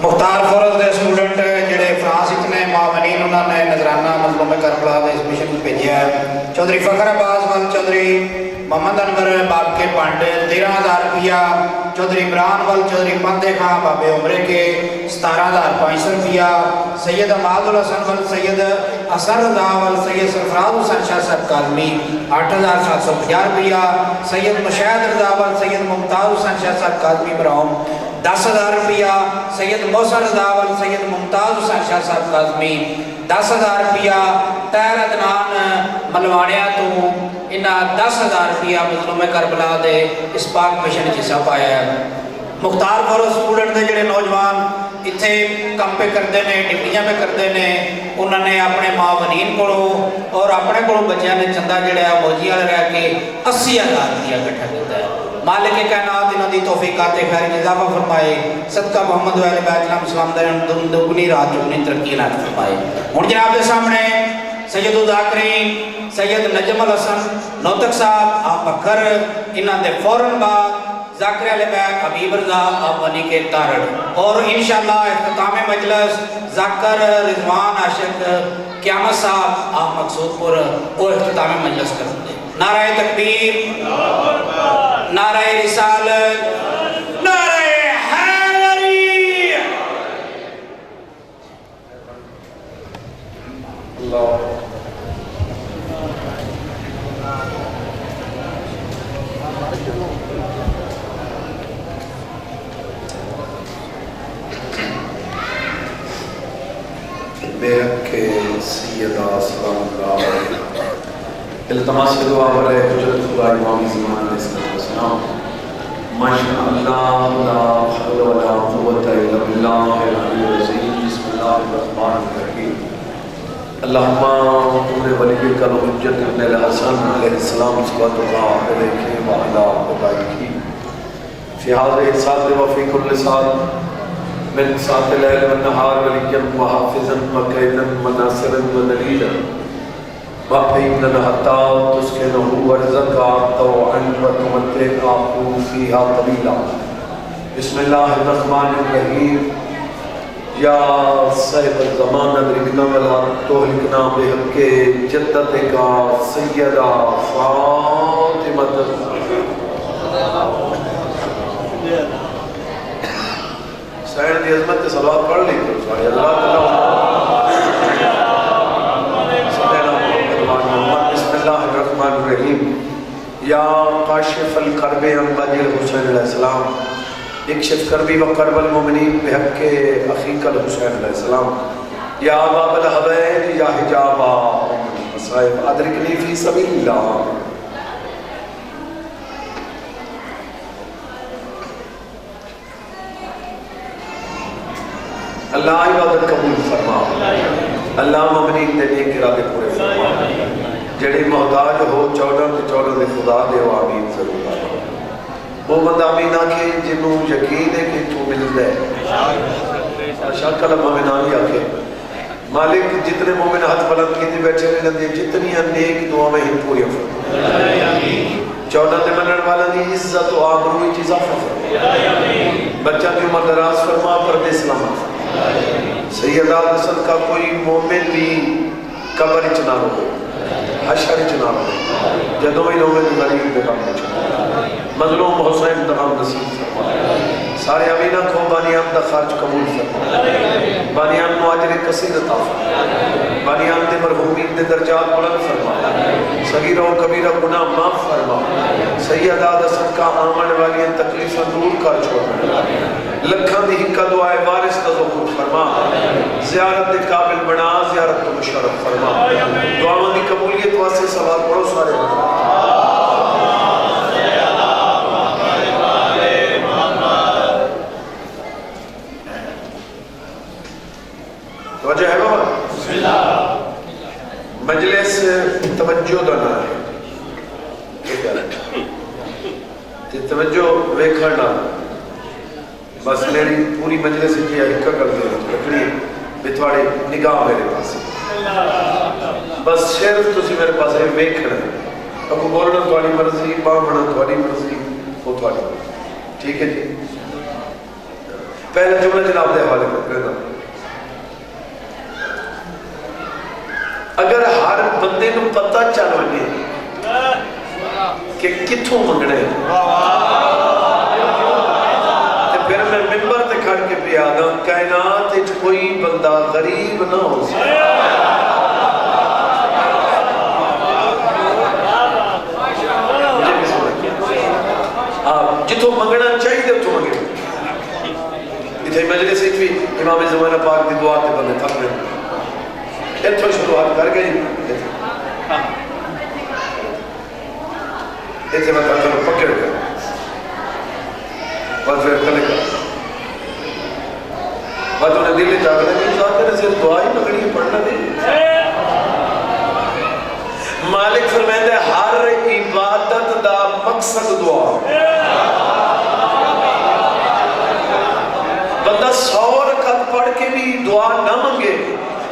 مختار force کے student جڑے France نے معاونین انہوں نے نظرانہ مظلوم کربلا کے اس مشن کو بھیجا ہے. چودھری فخر عباس ول چودھری محمد انور باب کے پانڈ 13,000 روپیہ. چودھری عمران ول چودھری پندے خان بابے عمرے کے 17,500 روپیہ. سید اماد الحسن ول سید اثر رضا ول سید سرفراز حسین شاہ صاحب کاظمی 8,750 روپیہ. سید مشاہد رضا ول سید ممتاز حسین شاہ صاحب کاظمی براؤن 10,000 روپیہ. سید محسن رضا ول سید ممتاز حسین شاہ صاحب کاظمی 10,000 روپیہ. طاہر عدنان ملوانیاں تو انہاں 10,000 روپیہ مظلوم کربلا دے اس پاک مشن چ حصہ پایا ہے. مختار فورس اسٹوڈنٹ دے جڑے نوجوان اتنے کم پہ کرتے ہیں ڈپٹیاں پہ کرتے ہیں انہوں نے اپنے معاونین کو اور اپنے کو بچیاں نے چندہ جڑا ہے موجیاں رہ کے 80,000 روپیہ اکٹھا کیتا ہے. مالک کائنات انہوں دی توفیقات خیر اضافہ فرمائے. صدقہ محمد و اہل بیت علیہ السلام دے دگنی رات چگنی ترقی عنایت فرمائے. ہن جناب دے سامنے سید الذاکرین سید نجم الحسن نوتک صاحب آپ بکر انہوں دے فوراً بعد ذاکر اہل بیت حبیب رضا آپ بنی کے تارڑ اور انشاءاللہ اختتام مجلس ذاکر رضوان عاشق قیامت صاحب آپ مقصود پر وہ اختتام مجلس کر دیں. نعرہ تکبیر، نعرہ رسالت، نعرہ حیدری. اللہ بے حق سیدہ سلام اللہ علیہ التماس دعا برائے حجرت خدا امام زمان علیہ السلام. ماشاء اللہ لا حول ولا قوة الا باللہ العلی العظیم. بسم اللہ الرحمن الرحیم. اللہم تم نے ولی کل حجت ابن الحسن علیہ السلام صلوات اللہ علیہ وعلا آبائیہ فی حاضر ساتھ وفی کل ساتھ من ساتھ لیل و نہار ولیم و حافظا و قیدن و ناصرا و دلیلا وحیدن حتی تسکنہو ورزقا طوعا و تمتعہو فیہا طویلا. بسم اللہ الرحمن الرحیم. یا صاحب الزمان ادرکنا ولا تہلکنا بحق جدت کا سیدہ فاطمہ. سائن دی عظمت سے صلوات پڑھ لی کرو سوائے اللہ تعالیٰ. بسم اللہ الرحمن الرحیم. یا قاشف القرب انباجی حسین علیہ السلام اکشف کربی و قرب المؤمنین بحق اخیق الحسین علیہ السلام. یا باب الحبین یا حجابا صاحب ادرکنی فی سبیل اللہ. اللہ عبادت قبول فرما. اللہ مومنین دے نیک ارادے پورے فرما. جڑے محتاج ہو 14 دے خدا دے و آمین ضرور آمین. وہ بندہ آمین آکھے جنہوں یقین ہے کہ تو مل دے. شاک اللہ مومن آنی آکھے مالک جتنے مومن ہاتھ بلند کی دی بیٹھے رہے لندے جتنی نیک دعا میں ہی پوری فرما. 14 دے منن والا دی عزت و آبروی چیزا فرما. بچہ کی عمر دراز فرما پردے سلامت. سیدہ رسل کا کوئی مومن بھی قبر چنا رہو حشر چنا رہو جدوں ہی مومن غریب بے غم چنا مظلوم حسین تمام نصیب فرما. سارے امینہ کو بانیان دا خارج قبول فرما. بانیان نو اجر کثیر عطا فرما. بانیان دے مرحومین دے درجات بلند فرما. صغیرہ و کبیرہ گناہ معاف فرما. سیدہ رسل کا آمن والی تکلیف دور کر چھوڑ. لکھاں دی حقہ دعائے وارث دا ظہور فرما. زیارت دے قابل بنا زیارت تو مشرف فرما. دعاوں دی قبولیت واسطے سوال پڑھو سارے. توجہ ہے بابا. بسم اللہ. مجلس توجہ دانا ہے. توجہ ویکھنا بس میری پوری مجلس کی حقیقت کر دے لکڑی بتواڑی نگاہ میرے پاس بس صرف تسی میرے پاس ہے ویکھنا. اب بولنا تھوڑی مرضی باہمنا تھوڑی مرضی وہ تھوڑی مرضی. ٹھیک ہے جی. پہلا جملہ جناب دے حوالے کر دینا. اگر ہر بندے کو پتہ چل وے کہ کتھوں منگنا ہے تو پھر میں ممبر تے کھڑ کے بھی آگا کائنات وچ کوئی بندہ غریب نہ ہو سکتا. جتوں منگنا چاہیے اتوں منگے. اتنے مجلس بھی امام زمانہ پاک کی دعا تے بندے تھک رہے اتوں شروعات کر گئی. اتنے میں کہتا ہوں پکڑ کر بس پھر کلے کر بس انہیں دل چاہ رہے ہیں صاحب نے صرف دعا ہی پکڑی ہے پڑھنا نہیں. مالک فرمائے ہر عبادت دا مقصد دعا. بندہ 100 رکعت پڑھ کے بھی دعا نہ منگے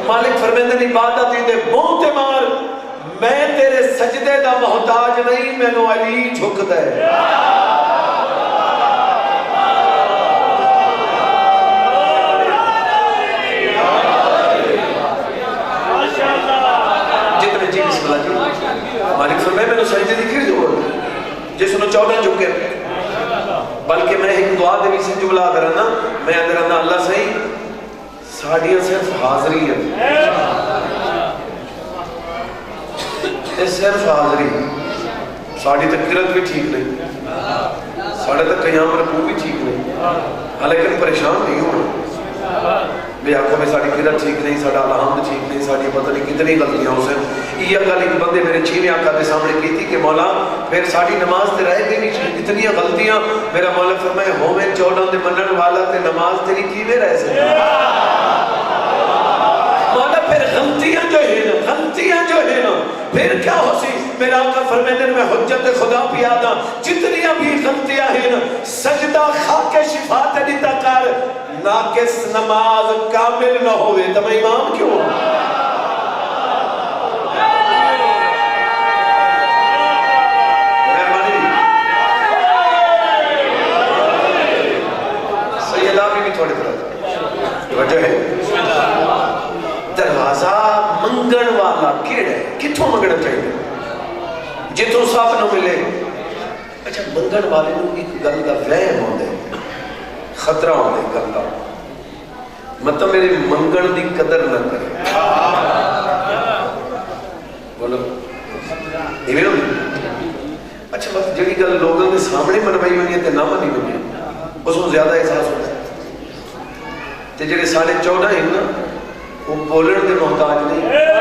مالک فرمائے عبادت دے منہ تے مار میں تیرے سجدے دا محتاج نہیں مینوں علی جھکدا ہے. جتنے جی بسم اللہ جی مالک فرمائے مینوں سجدے دی کی ضرورت جس نوں 14 جھکے بلکہ میں ایک دعا دے وچ جملہ کرنا میں اندر اللہ صحیح ساڑیاں صرف حاضری ہے صرف حاضری ساڑی تقرت بھی ٹھیک نہیں ساڑھے تک قیام رکوع بھی ٹھیک نہیں لیکن پریشان نہیں ہونا بے آنکھوں میں ساڑی قرت ٹھیک نہیں ساڑھا الحمد ٹھیک نہیں ساڑی پتہ نہیں کتنی غلطیاں ہو سیں. یہ گل ایک بندے میرے 6ویں آقا کے سامنے کی تھی کہ مولا پھر ساڑی نماز تے رہ گئی اتنی غلطیاں. میرا مولا فرمائے ہومیں 14 دے منن والا تے نماز تیری کیویں رہ سکتی مولا پھر غلطیاں جو ہے نا پھر کیا ہو سی. میرا آقا فرمائے میں حجت خدا پیادا جتنی بھی غلطیاں ہیں نا سجدہ خاک شفا تے دیتا کر ناقص نماز کامل نہ ہوئے تو میں امام کیوں ہوں. سیدہ بھی تھوڑے طرح وجہ ہے دروازہ منگن والا کیڑا ہے کتھوں منگنا چاہیے جتوں سب نہ ملے. اچھا منگن والے نوں ایک گل دا وہم ہوندا ہے خطرہ ہوندا ہے گل دا مطلب میرے منگن دی قدر نہ کرے. بولو ایویں ہو. اچھا بس جڑی گل لوگوں کے سامنے منوائی ہونی ہے تے نہ منی ہونی ہے اس کو زیادہ احساس ہوتا ہے. تے جڑے 14.5 ہیں نا وہ بولن دے محتاج نہیں.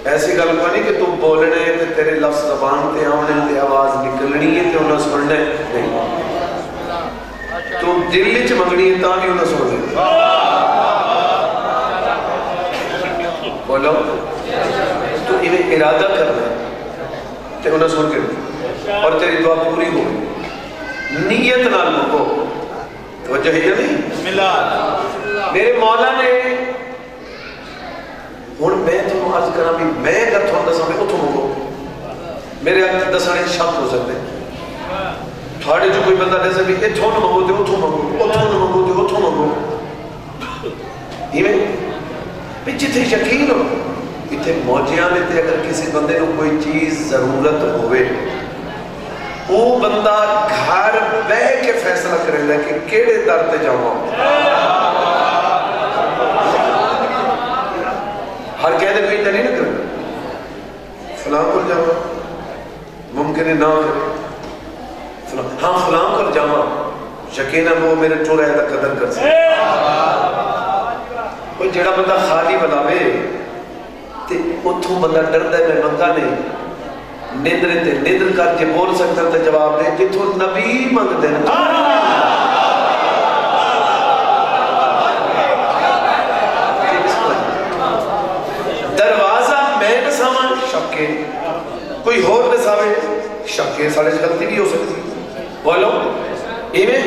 ایسی گل کو نہیں کہ تم بولنے تے تیرے لفظ زبان تے آنے تے آواز نکلنی ہے تے انہاں سننا نہیں. تو دل وچ منگنی ہے تاں بھی انہاں سننا. بولو تو انہیں ارادہ کرنا ہے تے انہاں سن کے اور تیری دعا پوری ہو نیت نال منگو. توجہ ہے یا نہیں؟ میرے مولا نے ہوں میں تمہیں عرض کرا بھی میں اگر تھوڑا دساں میں اتوں منگو میرے دسانے شک ہو سکتے تھوڑے جو کوئی بندہ دسے بھی اتوں نہ منگو تے اتوں منگو اتوں نہ منگو تے اتوں منگو. ایویں بھی جتنے یقین ہو اتنے موجیاں میں تے اگر کسی بندے کو کوئی چیز ضرورت ہوئے وہ بندہ گھر بہ کے فیصلہ کرے گا کہ کیڑے در تے جاؤں. ہر کہہ دے کوئی نہیں نہ کرے فلاں کو جاؤں ممکن ہے نہ کرے ہاں فلاں کو جاؤں یقیناً وہ میرے ٹورے دا قدر کر سکے. کوئی جڑا بندہ خالی بناوے تے اتھوں بندہ ڈردا ہے میں منگا نہیں نیندر تے نیندر کر کے بول سکتا تے جواب دے جتھوں نبی منگ دے دروازہ میں نساواں شکے کوئی ہور نساوے شکے سارے غلطی بھی ہو سکتی. بولو ایویں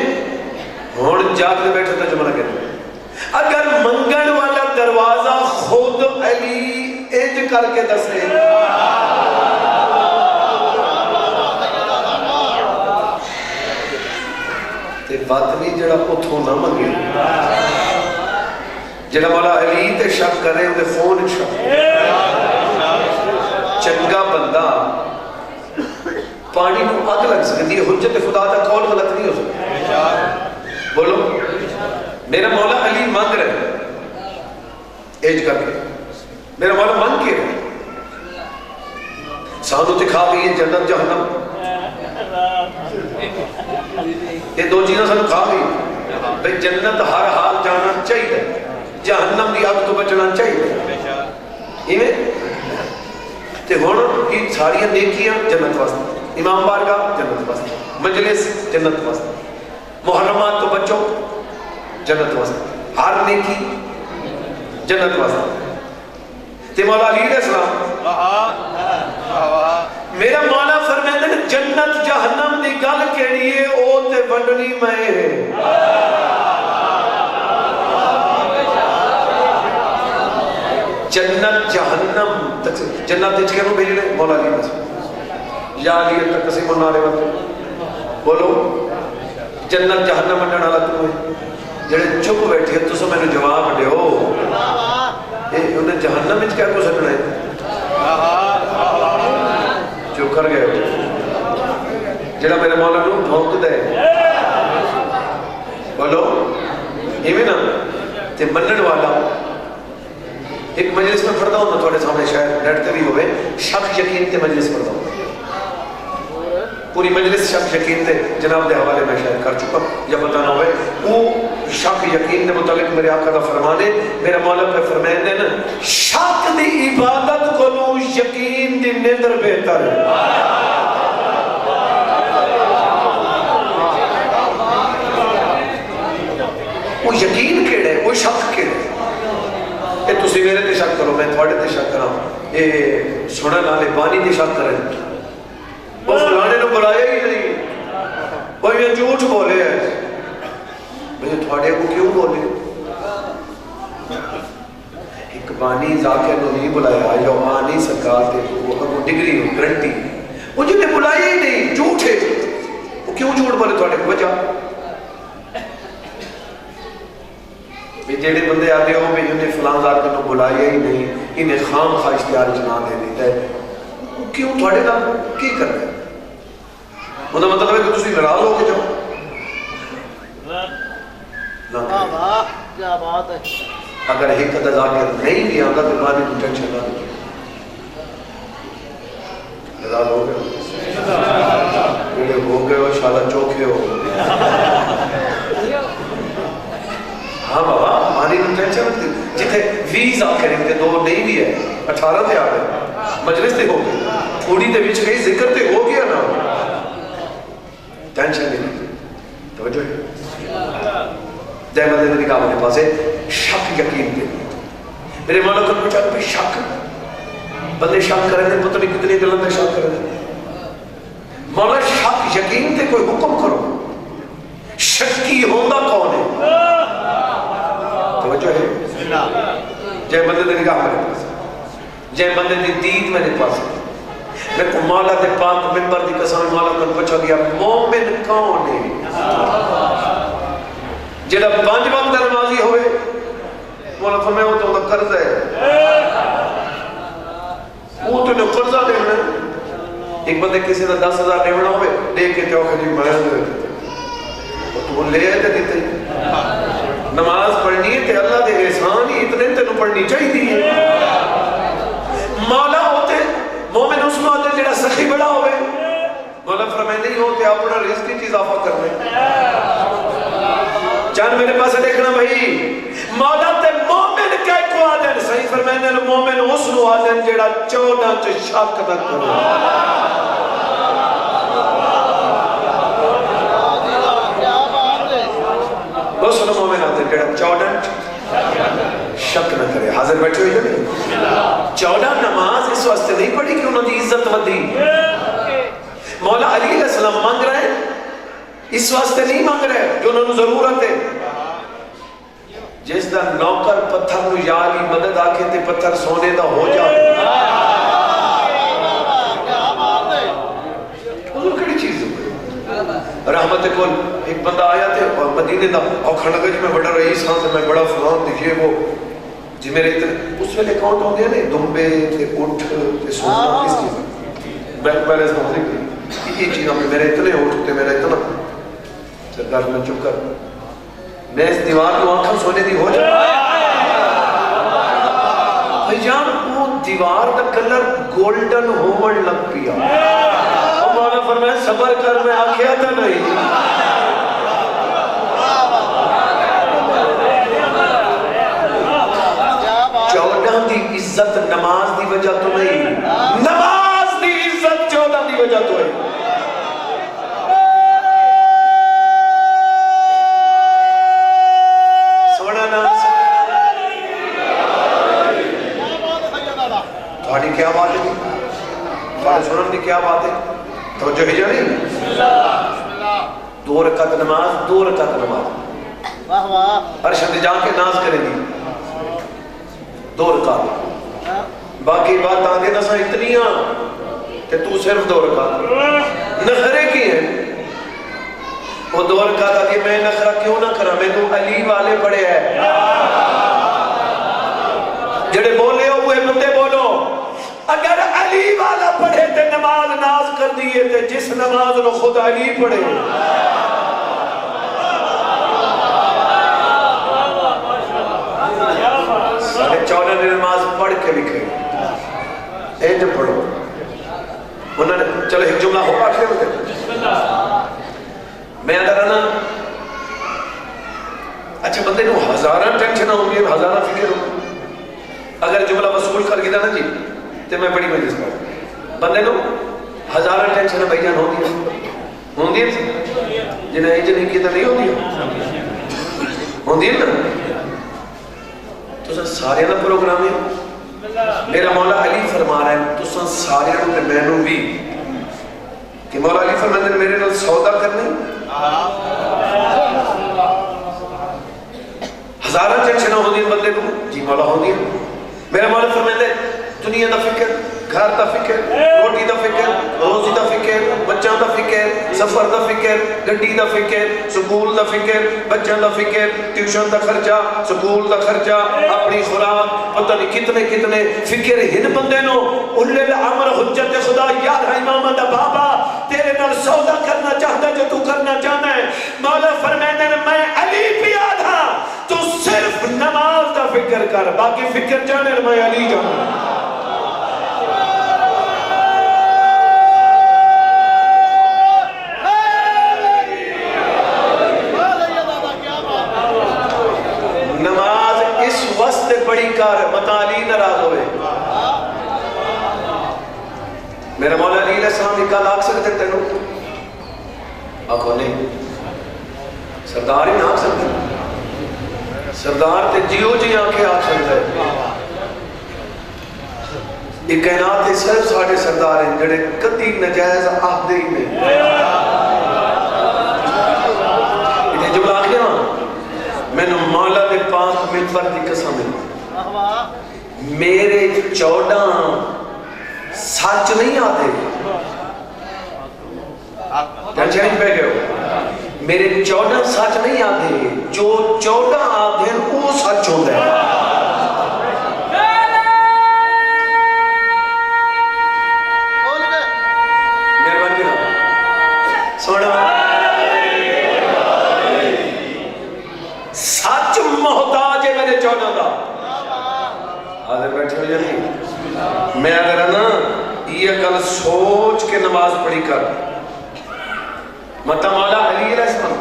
ہن جاگ کے بیٹھے تو جملہ کہتے اگر منگن والا دروازہ خود علی اج کر کے دسے بات نہیں جڑا اتھوں نہ منگے جڑا مولا علی تے شک کرے انہیں فون شک چنگا بندہ پانی کو اگ لگ سکتی ہے حجت خدا دا قول غلط نہیں ہو سکتا بولو میرا مولا علی مانگ رہے ایج کر کے میرا مولا مانگ کے رہے سانو دکھا گئی ہے جنت جہنم یہ دو چیزیں سانو کھا گئی بھئی جنت ہر حال جانا چاہیے جہنم دی آگ تو بچنا چاہیے تے ہون کی ساری نیکیاں جنت واسطے امام بارگاہ جنت واسطے مجلس جنت واسطے محرمات تو بچو جنت واسطے ہر نیکی جنت واسطے تے مولا علی علیہ السلام میرا مولا فرمائے ہیں جنت جہنم دی گل کیڑی ہے او تے ونڈنی میں ہے جنت جہنم جنت دیچ کے نو بھیجنے مولا علی بس یا علی تک قسم النار وقت بولو جنت جہنم منڈن والا تو ہے جڑے چپ بیٹھے تو سو میں نے جواب دے ہو انہیں جہنم میں کیا کو سکنا ہے جو کر گئے ہو جڑا میرے مولا نو بھونک دے بولو یہ نا تے منن والا ایک مجلس میں پڑھتا ہوں میں تھوڑے سامنے شاید نیٹ تے بھی ہوئے شک یقین تے مجلس پڑھتا ہوں پوری مجلس شک یقین تے جناب دے حوالے میں شاید کر چکا یا بتانا ہوئے وہ شک یقین دے متعلق میرے آقا کا فرمانے میرا مولا پہ فرمائے دے نا شک دی عبادت کو لو یقین دی نظر بہتر ہے وہ یقین کیڑے وہ شک کیڑے اے تسی میرے تے شک کرو میں تھوڑے تے شک کرا اے سونا نالے بانی تے شک کریں وہ فلانے نے بلایا ہی نہیں وہ یہ جھوٹ بولے ہیں میں تھوڑے کو کیوں بولے ایک بانی ذاکر نے نہیں بلایا یا آنی سرکار تے وہ ڈگری ہو گرنٹی وہ جنہیں بلایا ہی نہیں جھوٹ ہے وہ کیوں جھوٹ بولے تھوڑے کو وجہ یہ جیڑے بندے آتے ہو میں انہیں فلان ذات کو بلایا ہی نہیں انہیں خام خواہ اشتیار جنا دے دیتا ہے وہ کیوں تھوڑے کا کی کر رہے ہیں انہوں مطلب ہے کہ تسی ناراض ہو کے جاؤ اگر ایک ذاکر نہیں بھی آتا تو بعد میں ٹینشن نہ دے ناراض ہو گئے ہو گئے ہو شادہ چوکھے ہو ہاں بابا ہماری کو ٹینشن رکھتی جتنے 20 آخر ان کے دو نہیں بھی ہے 18 تے آ گئے مجلس تے ہو گئی تھوڑی تے بچ گئی ذکر تے ہو گیا نا ٹینشن نہیں توجہ ہے جائے مدد نکاح اپنے پاس ہے شک یقین دے میرے مولا کو پوچھا کہ شک بندے شک کریں دے پتہ نہیں کتنی دلوں میں شک کریں دے مولا شک یقین تے کوئی حکم کرو شکی ہوندہ کون ہے توجہ ہے جائے بندے دے نگاہ میرے پاس جائے بندے دے دید میرے پاس میں کو مولا دے پاک ممبر دی قسم مولا کو پوچھا دیا مومن کون ہے جڑا 5 وقت نمازی ہوئے مولا فرمایا وہ تو قرض ہے وہ تو نے قرضہ دینا ایک بندے کسی نے 10,000 دینا ہوئے دے کے تو کہ جی میں تو لے آئے دیتے نماز پڑھنی ہے کہ اللہ دے احسان ہی اتنے تینوں پڑھنی چاہیے مولا ہوتے مومن اس میں ہوتے جڑا سخی بڑا ہوئے مولا فرمائے نہیں ہوتے اپنا رزق کی چیز آفا کر رہے چاند میرے پاس دیکھنا بھائی مولا تے مومن کہے کو آدن صحیح فرمائے مومن اس نو آدن جڑا 14 چ شک نہ کرے بس انہوں مومن آتے ہیں کہ 14 شک نہ کرے حاضر بیٹھے ہوئے نہیں 14 نماز اس واسطے نہیں پڑھی کہ انہوں نے عزت ودی مولا علی علیہ السلام مانگ رہے ہیں اس واسطے نہیں مانگ رہے جو انہوں نے ضرورت ہے جس دا نوکر پتھر نو یا علی مدد آکے تے پتھر سونے دا ہو جائے حضور کڑی چیز ہوئی رحمت کل ایک بندہ آیا تھے اور مدینے دا اوکھا لگا جی میں بڑا رئیس ہاں میں بڑا فلان دیکھئے وہ جی میرے اتنے اس ویلے اکاؤنٹ ہوں گے نہیں دمبے تے اٹھ تے سونا کس چیز بینک بیلنس مختلف تھی یہ چیزوں میں میرے اتنے اٹھ تے میرا اتنا سرکار میں چپ کر میں اس دیوار کو آنکھاں سونے دی ہو جائے بھائی جان وہ دیوار دا کلر گولڈن ہومن لگ پیا اور مولا فرمائے صبر کر میں آکھیا تھا نہیں چودہ دی عزت نماز دی وجہ تو نہیں نماز دی عزت چودہ دی وجہ تو ہے سونا نا تھوڑی کیا بات ہے تھوڑی سنن دی کیا بات ہے توجہ ہی جانی 2 رکعت نماز 2 رکعت نماز ارشد جان کے ناز کرے گی 2 رکعت باقی بات آگے نسا اتنیاں کہ تو صرف 2 رکعت نخرے کی ہیں وہ 2 رکعت آگے میں نخرہ کیوں نہ کرا میں تو علی والے پڑے ہیں جڑے بولے ہوئے بندے بولو اگر علی والا پڑھے تے نماز ناز کر دیئے تے جس نماز نو خود علی پڑھے ساڑھے 14 نے نماز پڑھ کے لکھے اے جو پڑھو انہوں نے چلو ایک جملہ ہو پاٹھے ہوتے میں اندر رہنا اچھا بندے نو ہزارہ ٹینشن ہوگی ہزارہ فکر ہوگی اگر جملہ وصول کر گیا نا جی تو میں بڑی مجلس کروں بندے نو ہزارہ ٹینشن بھائی جان ہوندی ہے جنہیں ایج نہیں کی تو نہیں ہوندی ہے نا تو سن سارے نا پروگرام ہے میرا مولا علی فرما رہا ہے تو سن سارے نا میں نو بھی کہ مولا علی فرما نے میرے نال سودا کرنی ہزارہ ٹینشن ہوندی ہے بندے کو جی مولا ہوندی ہے میرا مولا فرما نے دنیا دا فکر گھر دا فکر روٹی دا فکر روزی دا فکر بچوں دا فکر سفر دا فکر گڈی دا فکر سکول دا فکر بچوں دا فکر ٹیوشن دا خرچہ سکول دا خرچہ اپنی خوراک پتہ نہیں کتنے کتنے فکر ہن بندے نو اولل الامر حجت خدا یار امام دا بابا تیرے نال سودا کرنا چاہتا جو تو کرنا چاہنا ہے مولا فرماتے ہیں میں علی پیا تھا تو صرف نماز دا فکر کر باقی فکر جانے میں علی جانا بڑی کار متا علی ناراض ہوئے میرا مولا علی علیہ السلام نکال آگ سکتے تینوں آنکھوں نہیں سردار ہی نہ آگ سکتے سردار تے جیو جی آنکھیں آگ سکتے ایک کائنات تے صرف ساڑھے سردار ہیں جڑے کتی نجائز آہدے ہی میں انہیں جب آنکھیں میں نے مولا دے پاک منبر دی قسم ہے میرے 14 سچ نہیں آتے چینج پہ گئے ہو میرے 14 سچ نہیں آتے جو 14 آتے ہیں وہ سچ ہوتا ہے مہربانی سونا سچ محتاج ہے میرے 14 دا آدھے بیٹھے ہو جاتی میں اگر نا یہ کل سوچ کے نماز پڑھی کر مطلب مولا علی علیہ السلام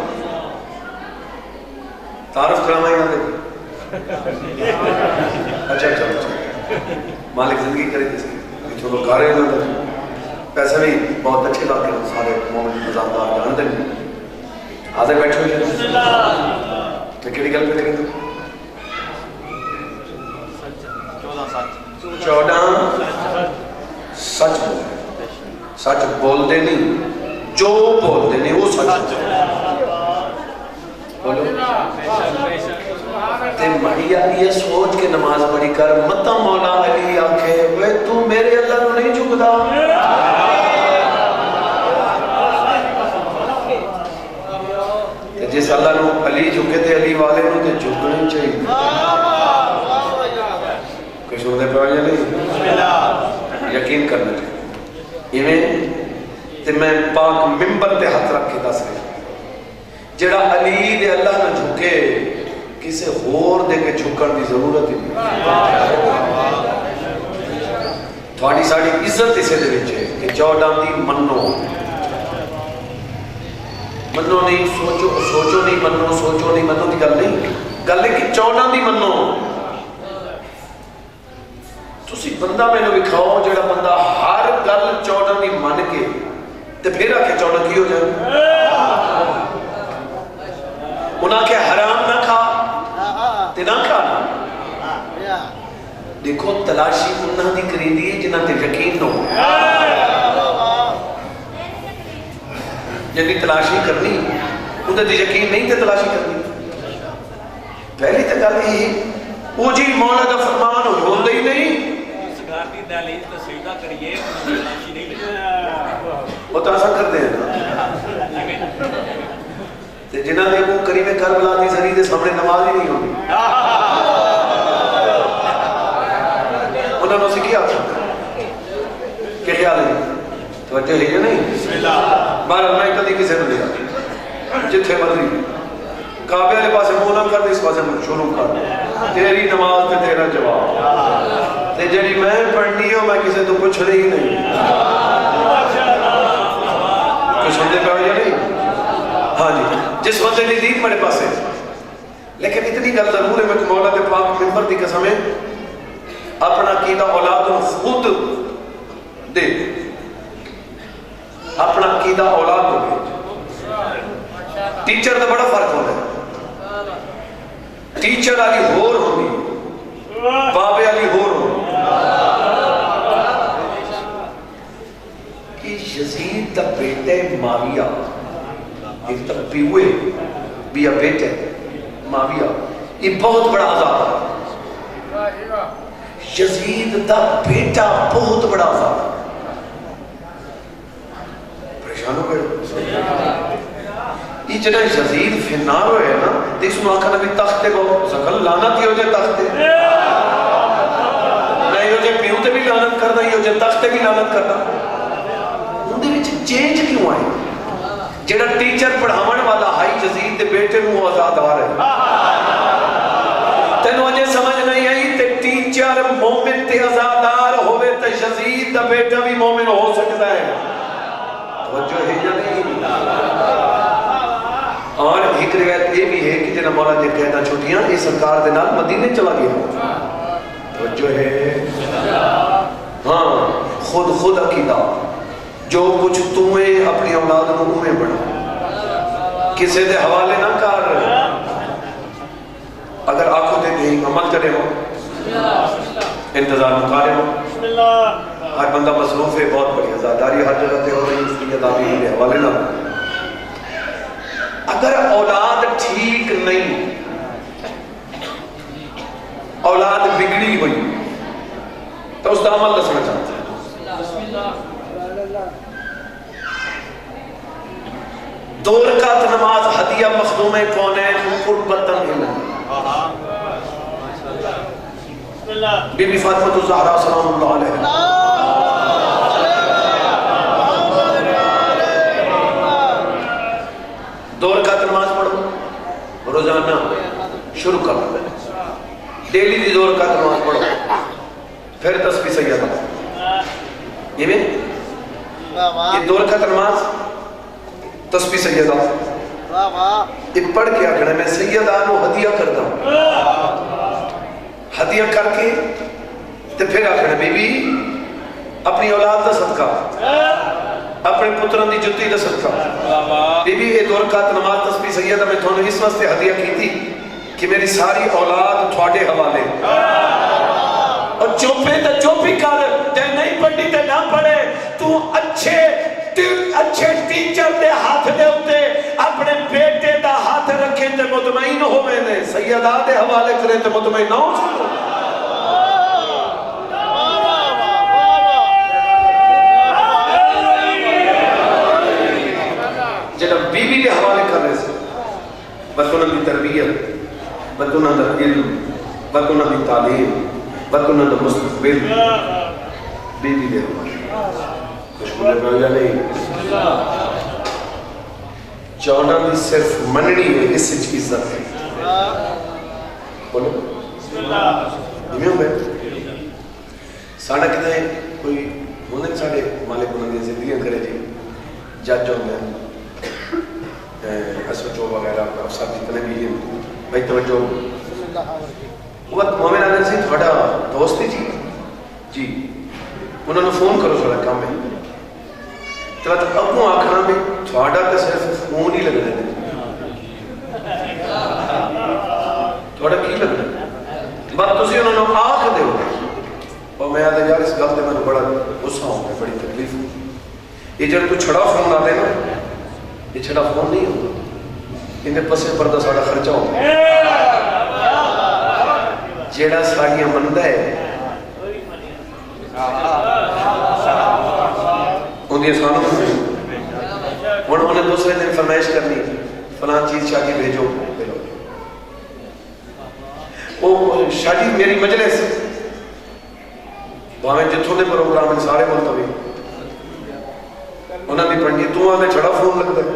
تعارف کرامہ ہی نہ دے اچھا مالک زندگی کرے جس کی چھوڑو کارے نہ دے پیسے بھی بہت اچھے لاتے ہیں سارے مومن نظامدار جانتے ہیں آدھے بیٹھے ہو جاتی تو کیڑی گل پہ لگے 14 سچ بول دے نہیں جو بول دے نہیں وہ سچ بولو تے مہیا یہ سوچ کے نماز پڑھی کر متا مولا علی آنکھے وے تو میرے اللہ نو نہیں جھکدا جس اللہ نو علی جھکے تے علی والے نو تے جھکنے چاہیے کوئی سنتے پہ یا نہیں یقین کرنا چاہیے ایویں تے میں پاک ممبر تے ہاتھ رکھ کے دس رہا جڑا علی دے اللہ نہ جھکے کسے اور دے کے جھکن دی ضرورت ہی نہیں تھوڑی ساڑی عزت اسے دے وچے کہ چوڑاں دی منو منو نہیں سوچو نہیں منو سوچو نہیں منو دی گل نہیں گل ہے کہ چوڑاں دی منو تسی بندہ میں نے بکھاؤ جڑا بندہ ہر گل چوڑاں دی من کے تے پھر آکے چوڑاں کی ہو جائے انہاں کے حرام نہ کھا تے نہ کھانا دیکھو تلاشی انہاں دی کریدی ہے جنہاں تے یقین نہ ہو جنہی تلاشی کرنی انہاں تے یقین نہیں تے تلاشی کرنی پہلی تے گل یہ وہ جی مولا دا فرمان ہوندے ہی نہیں سگارتی دہلیز تے سجدہ کریے تلاشی نہیں لگی وہ تو ایسا کر دیں تے جنہاں دے وہ کریم کربلا دی زری دے سامنے نماز ہی نہیں ہوگی انہوں نے کیا کہ خیال ہے توجہ ہے یا نہیں بہرحال میں کدی کسی نے لیا جتھے مرضی کعبے والے پاسے منہ نہ کر دے اس پاسے شروع کر تیری نماز تے تیرا جواب تے جڑی میں پڑھنی ہوں میں کسی تو پوچھ رہی نہیں کچھ سمجھے پہ یا نہیں ہاں جی جس وقت دی دید میرے پاس ہے لیکن اتنی گل ضرور ہے میں کہ مولا دے پاک ممبر دی قسم ہے اپنا عقیدہ اولاد کو خود دے اپنا عقیدہ اولاد کو دے ٹیچر دا بڑا فرق ہوتا ہے ٹیچر علی ہور ہوگی بابے علی ہور ہوگی کہ یزید دا بیٹے معاویہ ایک تا پیوے بیا بیٹے معاویہ یہ بہت بڑا عذاب ہے یزید دا بیٹا بہت بڑا عذاب ہے پریشان ہو گئے یہ جنہ یزید فنار ہوئے نا تو اس میں آکھا نبی تختے کو سکل لانت ہی ہو جائے تختے نہیں ہو جائے پیوتے بھی لانت کرنا ہی ہو جائے تختے بھی لانت کرنا ان دے وچ چینج کیوں آئے جنہ ٹیچر پڑھاون والا ہائی یزید دے بیٹے نو آزاد آ رہے تینو اجے سمجھ نہیں آئی تے ٹیچر مومن تے آزادار ہوئے تے یزید دا بیٹا بھی مومن ہو سکتا ہے توجہ ہے یا نہیں اور ایک روایت یہ بھی ہے کہ جنہ مولا نے کہنا چھوٹیاں یہ سرکار دے نال مدینے چلا گیا توجہ ہے ہاں خود عقیدہ جو کچھ تمہیں اپنی اولاد کو میں بڑھا کسے دے حوالے نہ کر اگر آنکھوں دے کہیں عمل کرے ہو انتظار مکارے ہو ہر بندہ مصروف ہے بہت بڑی ازاداری ہر جگہ تے ہو رہی اس لیے دادی ہی حوالے نہ اگر اولاد ٹھیک نہیں اولاد بگڑی ہوئی تو اس دا عمل دسنا چاہتا ہے دو رکعت نماز ہدیہ مخدوم کونین قربتاً ہلن بی بی فاطمہ الزہرا سلام اللہ علیہ دو رکعت نماز پڑھو روزانہ شروع کر ڈیلی دی دو رکعت نماز پڑھو پھر تسبیح سیدہ یہ بھی یہ دو رکعت نماز تسبیح سیدہ یہ پڑھ کے آکھنا میں سیدہ نو ہدیہ کرتا ہوں ہدیہ کر کے تو پھر آکھنا بی بی اپنی اولاد دا صدقہ اپنے پتران دی جتی دا صدقہ بی بی یہ دو رکعت نماز تسبیح سیدہ میں تھوڑے اس واسطے ہدیہ کی تھی کہ میری ساری اولاد تھوڑے حوالے اور چوپے تا چوپی کر جائے نہیں پڑھی تے نہ پڑھے تو اچھے ٹیچر دے ہاتھ دے ہوتے اپنے بیٹے دا ہاتھ رکھے تے مطمئن ہو میں نے سیدہ دے حوالے کرے تے مطمئن نہ ہو سکتا جب بی بی کے حوالے کر رہے سے تربیت بد انہاں دا علم بد انہاں دی تعلیم بد انہاں دا مستقبل بیوی دے خوشبو میں یا نہیں چاہنا بھی صرف مننی ہے اس چیز ہے بولو دمیوں میں ساڑھا کہتے ہیں کوئی ہونے ساڑھے مالک انہوں نے زندگیاں کرے جی جج ہوندے SHO وغیرہ افسر جتنے بھی ہیں بھائی توجہ وقت مومن آنے سے تھوڑا دوست ہے جی انہوں نے فون کرو تھوڑا کام ہے تو ابو آکھنا میں تھوڑا کا صرف فون ہی لگ رہے ہیں تھوڑا کی لگ رہے ہیں بات تسی انہوں نے آکھ دے ہوئے اور میں آدھا یار اس گلتے میں بڑا غصہ ہوں میں بڑی تکلیف ہوں یہ جب تو چھڑا فون آتے نا یہ چھڑا فون نہیں ہوتا انہیں پسے پردہ ساڑھا خرچہ ہوتا جیڑا ساڑھیاں مندہ ہے انہیں سانوں انہوں نے دوسرے دن فرمائش کرنی فلان چیز شادی بھیجو وہ شادی میری مجلس وہاں جتھوں نے پروگرام ہیں سارے ملتوی انہوں نے پڑھنی تو وہاں میں چھڑا فون لگتا ہے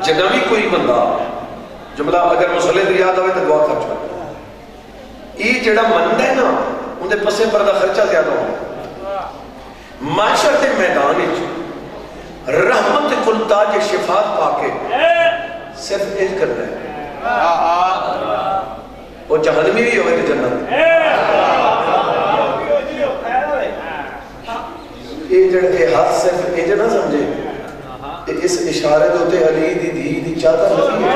جگہ بھی کوئی بندہ جملہ اگر مسئلے تو یاد آئے تو دعا خرچ ہوئے یہ جڑا مند ہے نا انہیں پسے پردہ خرچہ زیادہ ہو معاشرت میدان رحمت کل تاج شفاعت پاکے صرف ایک کر رہے ہیں وہ جہنمی بھی ہوئے تو جنت یہ جڑے ہاتھ صرف یہ نہ سمجھے اس اشارے دوتے علی دی دی دی چاہتا نہیں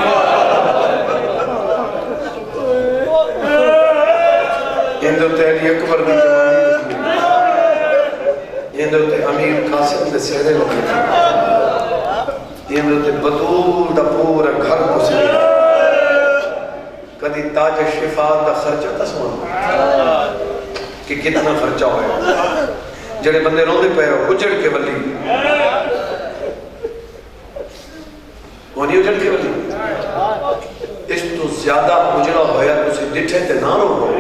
ان دوتے علی اکبر دی جوانی ان دوتے امیر قاسم دے سہرے لگے ان دوتے بطول دا پورا گھر مسلم کدی تاج شفاعت دا خرچہ تسمان کہ کتنا خرچہ ہوئے جڑے بندے روندے پہ رہو اجڑ کے ولی وہ نہیں اجڑ کے ولی اس تو زیادہ اجڑا ہویا تو اسے ڈٹھے تے نہ رو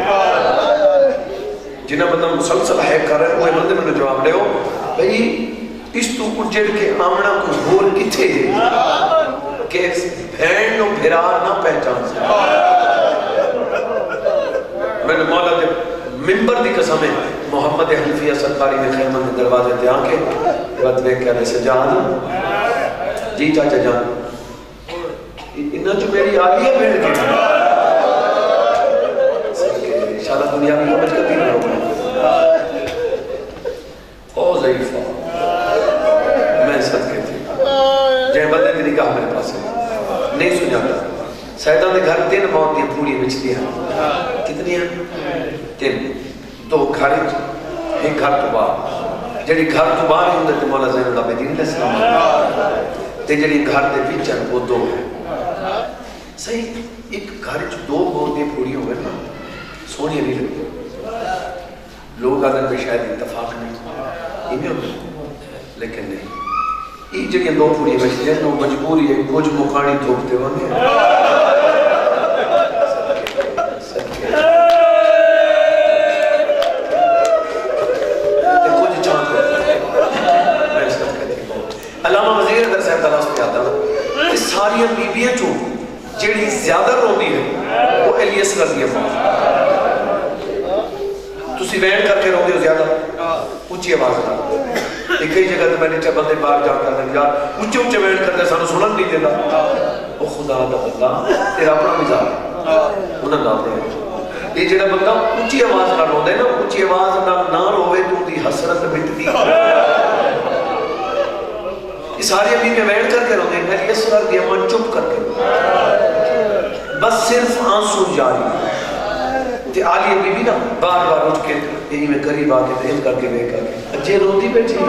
جنہ بندہ مسلسل ہے کر رہے وہ بندے میں نے جواب لے ہو بھئی اس تو اجڑ کے آمنا کو بھول کتھے کہ بھین نو بھرار نہ پہچان سے میں نے مولا دے ممبر دی قسم ہے محمد حنفیہ ستاری نے خیمہ نے دروازے تے آنکھیں رد بے کہنے سے جان جی چاچا جان انہاں جو میری آلیہ بھیڑ کے انشاءاللہ دنیا میں سمجھ کر دین ہوگا او ضعیفہ میں صدقے تھی جہاں بندے دی نکاح میرے پاس ہے نہیں سنجاتا سیدان دے گھر 3 موت دی پوری بچتی ہیں کتنی ہیں 3 2 گھر ایک گھر تو باہر جڑی گھر تو باہر ہی ہوندے تے مولا زین اللہ بدین علیہ السلام تے جڑی گھر دے پیچھے وہ 2 ہیں صحیح ایک گھر 2 موت دی پوری ہوئے نا سونی نہیں لگی لوگ آدھر پہ شاید اتفاق نہیں یہ ہوتا لیکن نہیں یہ جگہ 2 پوری بچتی ہیں تو مجبوری ہے کچھ مکانی دھوکتے ہوئے علامہ وزیر اندر صاحب تعالیٰ اس پہ آتا ہے کہ ساری بیبیاں جو جیڑی زیادہ روندی ہے وہ الیس رضی اللہ تسی وین کر کے روندے ہو زیادہ اونچی آواز نہ ایک ہی جگہ میں نیچے بندے باہر جا کر دیں یار اونچے اونچے وین کرتے سانو سنن نہیں دیتا او خدا دا بندہ تیرا اپنا مزاج انہاں نہ دے یہ جڑا بندہ اونچی آواز نہ روندا ہے نا اونچی آواز نہ روے تو دی حسرت مٹتی ساری ابھی میں ویٹ کر کے رہوں گے میں یہ سر دیا من چپ کر کے بس صرف آنسو جاری تے آلی ابھی بھی نا بار بار اٹھ کے یہی میں قریب آکے دہل کر کے بے کر کے اچھے روتی بیٹھی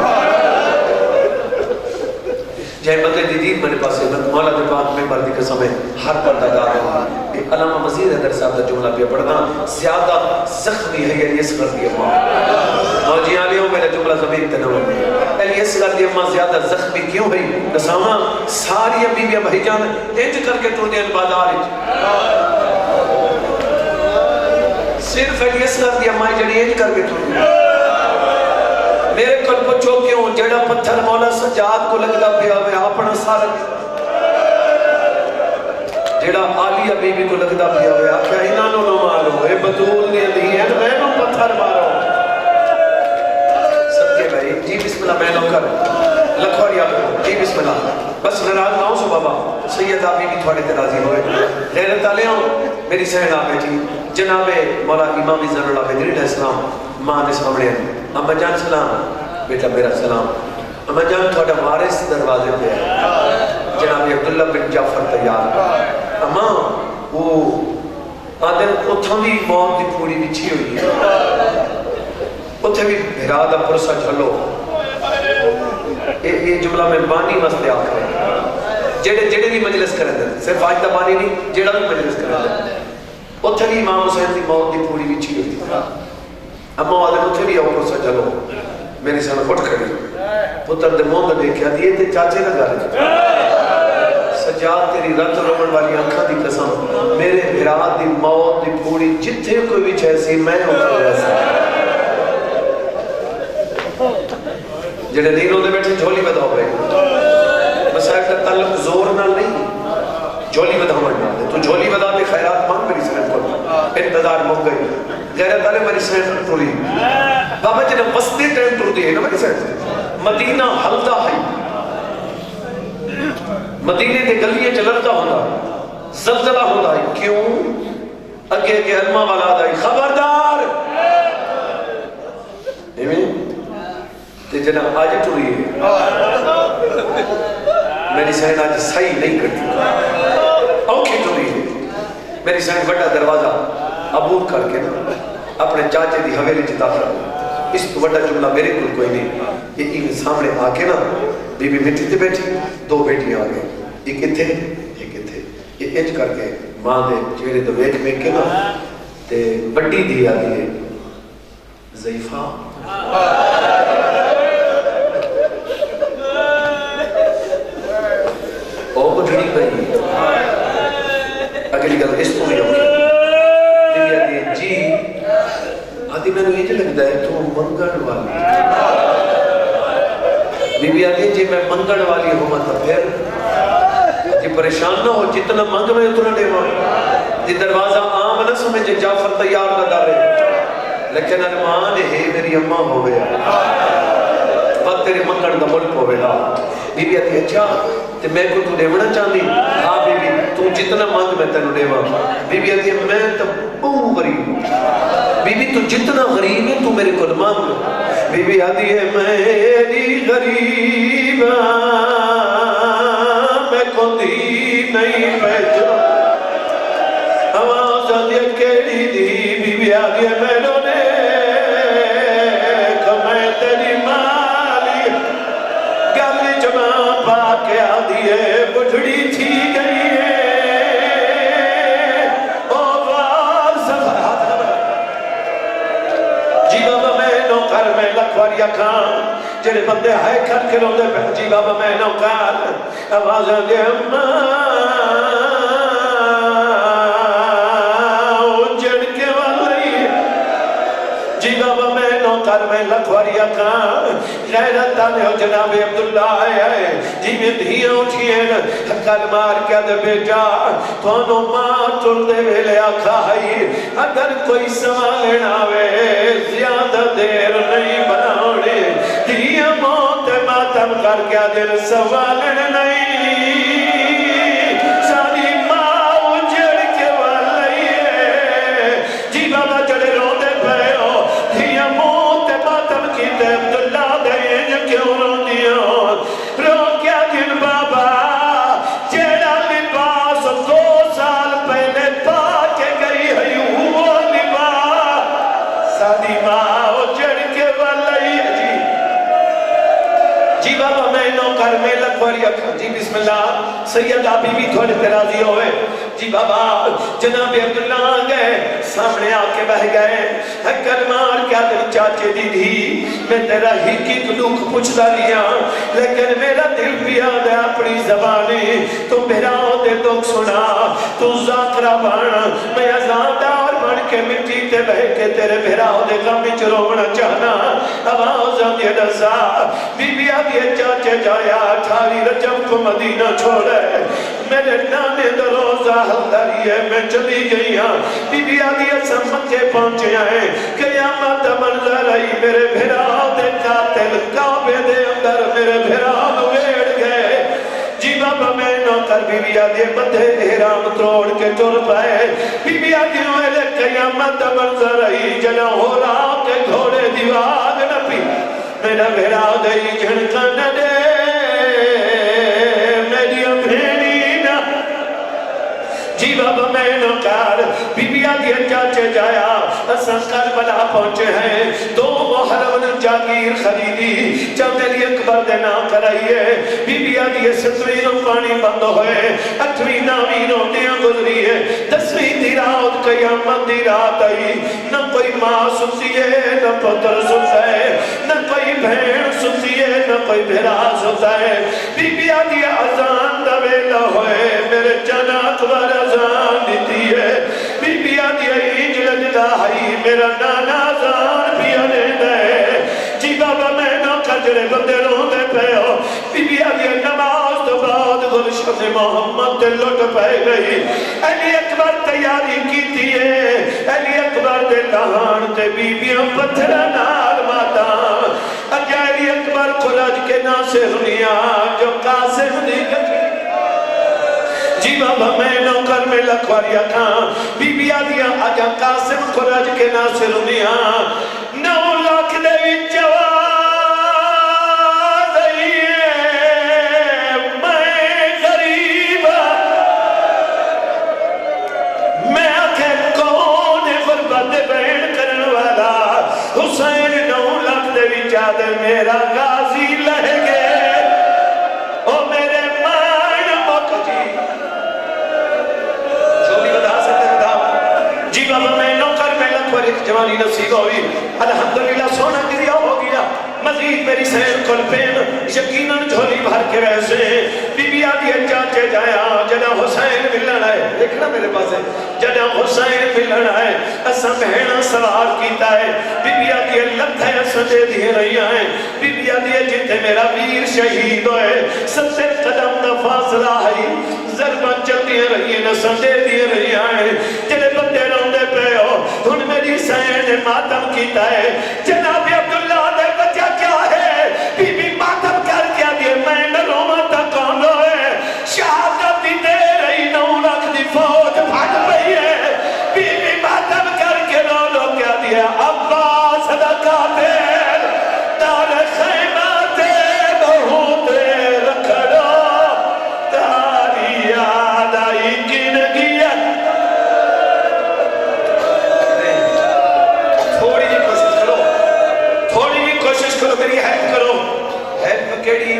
جائے بندے دیدید میں نے پاس ہے مولا دے پاک میں مردی قسم ہے ہر پردہ گا ہے علامہ وزیر اندر صاحب دا جملہ پہ پڑھنا زیادہ زخمی ہے یہ سر دیا موجی آلیوں میں نے جملہ زمین تنور میں پہلی اس گل دی اماں زیادہ زخمی کیوں ہوئی دساواں ساری بیویاں بھائی جان انج کر کے ٹردیاں بازار وچ صرف پہلی اس گل دی اماں جڑی انج کر کے ٹردی میرے کول پوچھو کیوں جڑا پتھر مولا سجاد کو لگدا پیا ہوئے اپنا سارا جڑا عالیہ بی بی کو لگدا پیا ہوئے آکھیا انہاں نو نہ مارو اے بطول دی دی ہے میں نو پتھر مارو صدقے بھائی جی بسم اللہ میں نو کر لکھوڑی آپ جی بسم اللہ بس ناراض نہ ہو سو بابا سیدہ بی بی تھوڑے تے راضی ہوئے غیرت علیہم میری سہن آپ جی جناب مولا امام زین اللہ بدری علیہ السلام ماں نے سامنے اما جان سلام بیٹا میرا سلام اما جان تھوڑا وارث دروازے پہ ہے جناب عبداللہ بن جعفر تیار اما وہ آدھر اتھاں بھی موت دی پوری بچھی ہوئی ہے اتھے بھی بھرادہ پرسا جھلو یہ جملہ میں بانی مستے آکھا ہے جڑے بھی مجلس کریں دیں صرف آج دا بانی نہیں جڑا بھی مجلس کریں دیں اتھے بھی امام حسین دی موت دی پوری بچھی ہوئی ہے اما آدھر اتھے بھی آؤ پرسا جھلو میری سانہ پھٹ کھڑی پتر دے موند دیکھا دیئے تے چاچے لگا رہے سجاد تیری رت رومن والی آنکھا دی قسم میرے بھرات دی موت دی پوری جتھے کوئی بھی چیسی میں ہوتا ایسا جڑے دینوں دے بیٹھے جھولی بدھاؤ رہے مسائل کا تعلق زور نہ نہیں جھولی بدھاؤ مرنا تو جھولی بدھا دے خیرات مانگ میری سنت کو انتظار مک گئی غیرت علی میری سنت ٹوری بابا جنہ بستے ٹائم ٹور دی ہے نا میری سنت مدینہ حلدہ ہے مدینے کے گلیے چلرتا ہوتا ہے زلزلہ ہوتا ہے کیوں اگے کے علمہ والا آدھائی خبردار تے جناب آج ٹوری ہے میری سہن آج صحیح نہیں کرتی اوکھی ٹوری ہے میری سہن بڑا دروازہ عبور کر کے اپنے چاچے دی حویلی جتا کر اس تو بڑا جملہ میرے کل کوئی نہیں یہ سامنے آکے نا بی بی مٹی تے بیٹھی دو بیٹیاں آگئے ایک اتھے ایک اتھے یہ انج کر کے ماں دے چہرے تو ویک ویک کے نا تے بڑی دی آگئی ہے ضعیفہ او بڑھڑی بھئی اگلی گل اس تو بھی ہوگی بی بی آگئی جی آدھی میں نے یہ جو لگتا ہے تو منگڑ والی بی بی آدھی جی میں منگڑ والی ہوں مطلب پھر جی پریشان نہ ہو جتنا منگ میں اتنا دے ماں جی دروازہ آم نہ سمجھے جعفر تیار نہ دارے لیکن ارمان ہے میری اماں ہو گیا بات تیرے منگڑ دا ملک ہو گیا بی بی آدھی اچھا تے میں کو تو دیونا چاہنی ہاں بی بی تو جتنا منگ میں تینو دیوا بی بی آدھی میں تو بہو غریب بی بی تو جتنا غریب ہے تو میرے کو مانگ بی بی آدھی ہے میری غریب میں کو دی نہیں پہچا آواز آدھی کیڑی دی بی بی آدھی ہے میں نے میں تیری مالی گل جمع پا کے آدھی ہے بڑھڑی تھی گئی ہے لکھواریا کھان جڑے بندے ہائے کھر کے روندے پہ جی بابا میں نوکار آواز دے اماں جڑ کے والی جی بابا میں نوکار میں لکھواریا کھان غیرت آنے ہو جناب عبداللہ آئے جی میں دھیاں اٹھئیں کل مار کیا دے بیٹا تونوں ماں ٹر دے ویلے آکھا ہے اگر کوئی سوال ناوے زیادہ دیر نہیں بناوڑے دھیاں موت ماتم کر کیا دیر سوال نہیں ساری ماں اجڑ کے والی ہے جی بابا جڑے رو دے پہے ہو دھیاں موت ماتم کی دے عبداللہ دیں کیوں رو دیا رو کیا دن بابا جیڑا لباس 2 سال پہلے پا کے گئی ہے وہ لباس سادی ماں اجڑ کے والی ہے جی بابا میں نوکر میں لکھوری اکھا جی بسم اللہ سیدہ بی بی تھوڑے ترازی ہوئے جی بابا جناب عبداللہ آ گئے سامنے آ کے بہ گئے ہکر مار کیا دل چاچے دی دھی میں تیرا ہی کی دکھ پوچھتا لیا لیکن میرا دل بھی آدھے اپنی زبانی تو میرا دے دکھ سنا تو ذاکرہ بان میں ازادار بن کے مٹی تے بہ کے تیرے بھیرا دے غم وچ رونا چاہنا آواز آدھی رضا بی بی آدھی چاچے جایا 18 رجب کو مدینہ چھوڑے میرے نانے دا روزہ حلداری ہے میں چلی گئی ہاں بی بی آدھی ایسا مکے پہنچے آئے قیامت منظر آئی میرے بھیرا دے قاتل کعبے دے اندر میرے بھیرا نویڑ گئے جی بابا میں نوکر بی بی آدھی بدھے احرام تروڑ کے ٹر پائے بی بی آدھی ویلے قیامت منظر آئی جنا ہو رہا کے گھوڑے دیواغ نپی میرا بھیرا دے جھنکن دے میری بھیڑی نا جی بابا میں نوکر بی بی آدھی چاچے جایا اساں کربلا پہنچے ہیں 2 محرم جاگیر خریدی جب میری اکبر دے نام کرائیے بی بی آدھی 7ویں پانی بند ہوئے 8ویں 9ویں روٹیاں گزری ہے 10ویں دی رات قیامت دی رات آئی نہ کوئی ماں سنتی ہے نہ پتر سنتا ہے نہ کوئی بہن سنتی ہے نہ کوئی بھیرا سنتا ہے بی بی آدھی اذان دا ویلا ہوئے میرے جانا اکبر اذان دیتی ہے بی بی آدھی ایجل جلائی میرا نانا اذان بھی آنے دے جی بابا میں نہ کجرے بندے روندے پہ ہو بی بی آدھی نماز تو بعد گلشن محمد دے لٹ پہ گئی علی اکبر تیاری کی تیئے علی اکبر دے لہان تے بی بیاں پتھر نال ماتا علی اکبر خلج کے ناصر نیا جو قاسم دی گئی جی بابا میں نوکر میں لکھواریا کھاں بی بی آدھیا آجا قاسم خرج کے ناصر نیا 9 لاکھ دے وچ آواز آئیے میں غریب میں آکھے کون غربت بین کرن والا حسین 9 لاکھ دے وچ آدھے میرا غازی لہ گئے بابا میں نوکر میں لکھور ایک جوانی نصیب ہوئی الحمدللہ سونا گریا ہو گیا مزید میری سین کل پین یقیناً جھولی بھر کے ویسے بی بی آدھی چاچے جایا جنا حسین ملن آئے دیکھنا میرے پاس ہے جنا حسین ملن آئے اسا بہنا سوال کیتا ہے بی بی آدھی لگت ہے اسا دے دیئے رہی آئے بی بی آدھی جتے میرا ویر شہید ہوئے 70 قدم دا فاصلہ ہے ضربت چل دیئے رہی ہیں نسا دے دیئے رہی آئے جلے بندے روندے پہ ہو ان میری سین ماتم کیتا ہے جناب عبداللہ دے بچہ کیا ہے بی بی ماتم کر کیا دیئے میں نہ روما تک کون روئے شہادت دی دے رہی 9 لاکھ دی فوج بھاگ پئی ہے بی بی ماتم کر کے رو لو کیا دیا عباس صدقہ دیر دار خیمہ دے بہت رکھڑو تاری یاد آئی کن گیا میری ہیلپ کرو ہیلپ کیڑی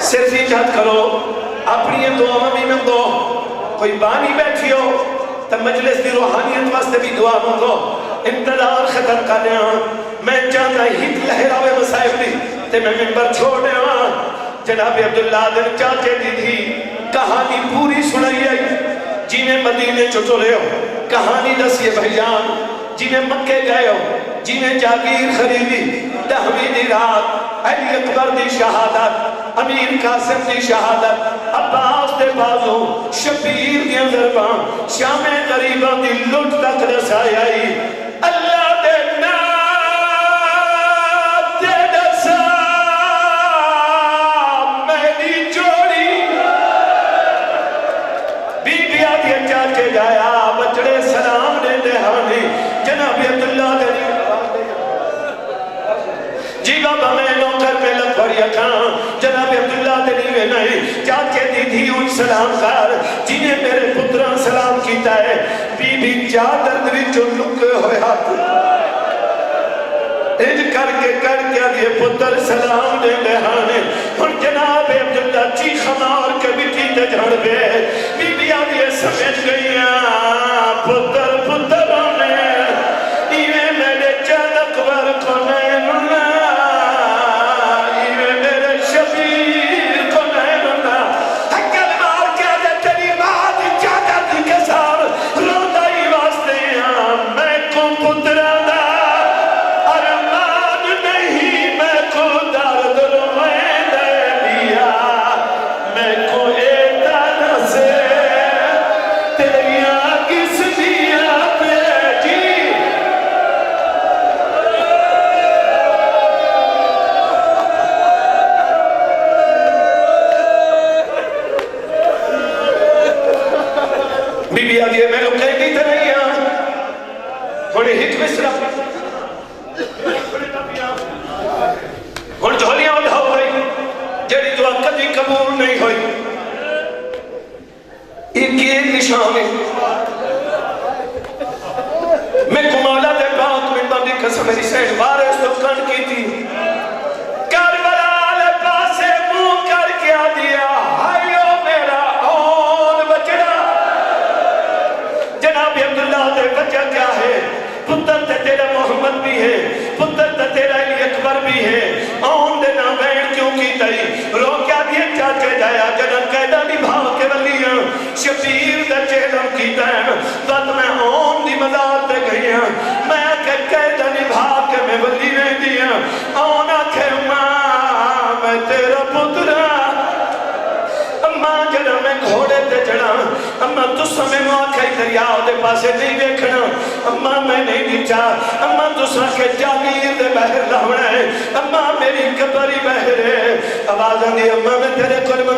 صرف اجازت کرو اپنی دعا میں منگو کوئی بانی بیٹھی ہو تو مجلس دی روحانیت واسطے بھی دعا منگو انتظار ختم کر رہے ہیں میں چاہتا ہیت لہراوے مسائب دی تے میں ممبر چھوڑے ہاں جناب عبداللہ دن چاچے دی تھی کہانی پوری سنائی آئی جی میں مدینے چھوٹو رہے ہو کہانی دسیے بھائیان جی میں مکے گئے ہو جی میں جاگیر خریدی 10ویں دی رات علی اکبر دی شہادت امیر قاسم دی شہادت عباس دے بازو شبیر دی ضربان شام غریبان دی لٹ تک رسائی آئی اللہ دے نام دے دسا میری جوڑی بی بی آدھی چاچے جایا بچڑے سلام دے دہانی جناب عبداللہ دے جی بابا میں نوکر پہ لکھوڑیا کھاں جناب عبداللہ دلیوے نہیں چاچے دی تھی ان سلام کار جنہیں میرے پتران سلام کیتا ہے بی بی چادر دوی جو لکے ہوئے ہاتھ انج کر کے آدھے پتر سلام دے دہانے اور جناب عبداللہ چیخ مار کے بٹی تے جھڑ بے بی بی آدھے سمجھ گئی شان ہے میں کمالا دے پاک منبر دی قسم میری سین وارث تو کن کی تھی کربلا لے پاسے منہ کر کیا دیا ہائیو میرا اون بچڑا جناب عبداللہ دے بچہ کیا ہے پتر تے تیرا محمد بھی ہے پتر تے تیرا علی اکبر بھی ہے اون دے نام بین کیوں کی تئی رو کیا دیے چاچے جایا جنم قیدہ دی بھاو کے ولیاں شبیر دے چیلم کی دین وقت میں اون دی مدار دے گئی ہیں میں کہ قیدہ دی بھاو کے میں ولی رہ دیا اون آکھے ماں میں تیرا پترا اماں جنہ میں گھوڑے تے چڑھا اماں تو سمیں موقعی دریاؤ دے پاسے نہیں دیکھنا اماں میں نہیں نیچا اماں تو ساکے جاگیر دے بہر لاؤنا ہے اماں میری کبری بہر ہے آواز آنگی اماں میں تیرے قرب